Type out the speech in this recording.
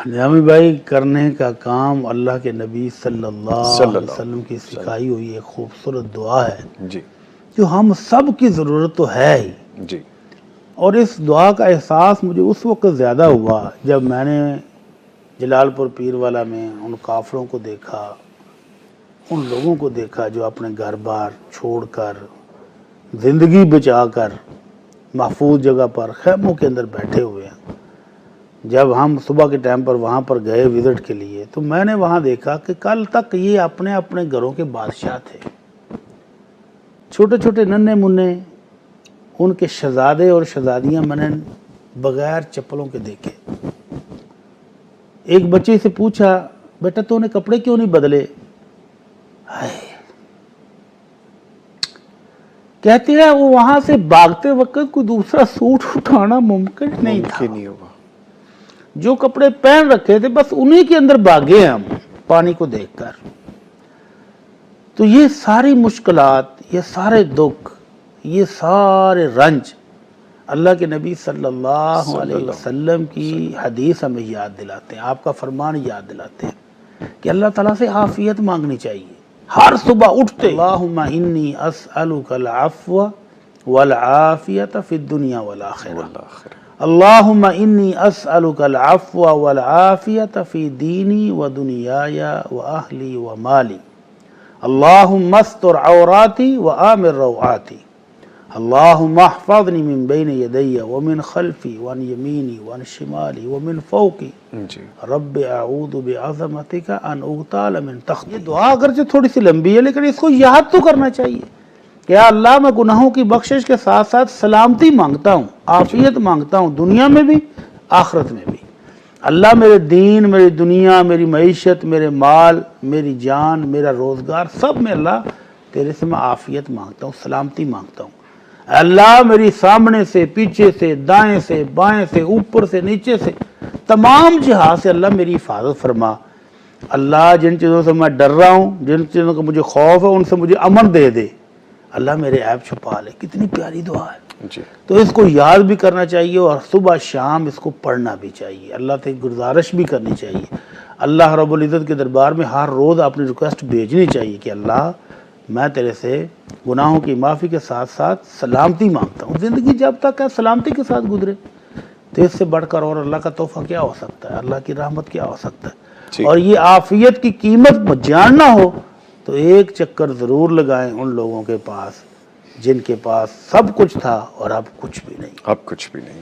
جامی بھائی، کرنے کا کام اللہ کے نبی صلی اللہ علیہ وسلم کی سکھائی ہوئی ایک خوبصورت دعا ہے جی جو ہم سب کی ضرورت تو ہے ہی. جی اور اس دعا کا احساس مجھے اس وقت زیادہ ہوا جب میں نے جلال پور پیر والا میں ان کافروں کو دیکھا، ان لوگوں کو دیکھا جو اپنے گھر بار چھوڑ کر، زندگی بچا کر محفوظ جگہ پر خیموں کے اندر بیٹھے ہوئے ہیں. جب ہم صبح کے ٹائم پر وہاں پر گئے وزٹ کے لیے تو میں نے وہاں دیکھا کہ کل تک یہ اپنے اپنے گھروں کے بادشاہ تھے. چھوٹے چھوٹے ننھے منھے ان کے شہزادے اور شہزادیاں میں نے بغیر چپلوں کے دیکھے. ایک بچے سے پوچھا، بیٹا تو نے کپڑے کیوں نہیں بدلے؟ ہائے، کہتے ہیں وہ وہاں سے بھاگتے وقت کوئی دوسرا سوٹ اٹھانا ممکن نہیں تھا. نہیں ہوگا. جو کپڑے پہن رکھے تھے بس انہی کے اندر بھاگے ہم پانی کو دیکھ کر. تو یہ ساری مشکلات، یہ سارے دکھ، یہ سارے رنج اللہ کے نبی صلی اللہ علیہ وسلم کی حدیث ہمیں یاد دلاتے ہیں، آپ کا فرمان یاد دلاتے ہیں کہ اللہ تعالیٰ سے عافیت مانگنی چاہیے. ہر صبح اٹھتے اللہم انی اسألک العفو والعافیت فی الدنیا والآخرہ، اللہم انی اسألک العفو والعافیت فی دینی و دنیای و اہلی و مالی، اللہم استر عوراتی و آمر روعاتی، اللہم احفظنی من بین یدی ومن خلفی وعن یمینی وعن شمالی ومن فوقی، رب اعوذ بعظمتک ان اغتال من تحتی. یہ دعا اگرچہ تھوڑی سی لمبی ہے لیکن اس کو یاد تو کرنا چاہیے کہ یا اللہ میں گناہوں کی بخشش کے ساتھ ساتھ سلامتی مانگتا ہوں، عافیت مانگتا ہوں، دنیا میں بھی آخرت میں بھی. اللہ میرے دین، میری دنیا، میری معیشت، میرے مال، میری جان، میرا روزگار، سب میں اللہ تیرے سے میں عافیت مانگتا ہوں، سلامتی مانگتا ہوں. اللہ میری سامنے سے، پیچھے سے، دائیں سے، بائیں سے، اوپر سے، نیچے سے، تمام جہات سے اللہ میری حفاظت فرما. اللہ جن چیزوں سے میں ڈر رہا ہوں، جن چیزوں کا مجھے خوف ہے، ان سے مجھے امن دے دے. اللہ میرے عیب چھپا لے. کتنی پیاری دعا ہے. تو اس کو یاد بھی کرنا چاہیے اور صبح شام اس کو پڑھنا بھی چاہیے. اللہ سے گزارش بھی کرنی چاہیے. اللہ رب العزت کے دربار میں ہر روز اپنی ریکویسٹ بھیجنی چاہیے کہ اللہ میں تیرے سے گناہوں کی معافی کے ساتھ ساتھ سلامتی مانگتا ہوں. زندگی جب تک ہے سلامتی کے ساتھ گزرے تو اس سے بڑھ کر اور اللہ کا تحفہ کیا ہو سکتا ہے، اللہ کی رحمت کیا ہو سکتا ہے. اور یہ عافیت کی قیمت جاننا ہو تو ایک چکر ضرور لگائیں ان لوگوں کے پاس جن کے پاس سب کچھ تھا اور اب کچھ بھی نہیں.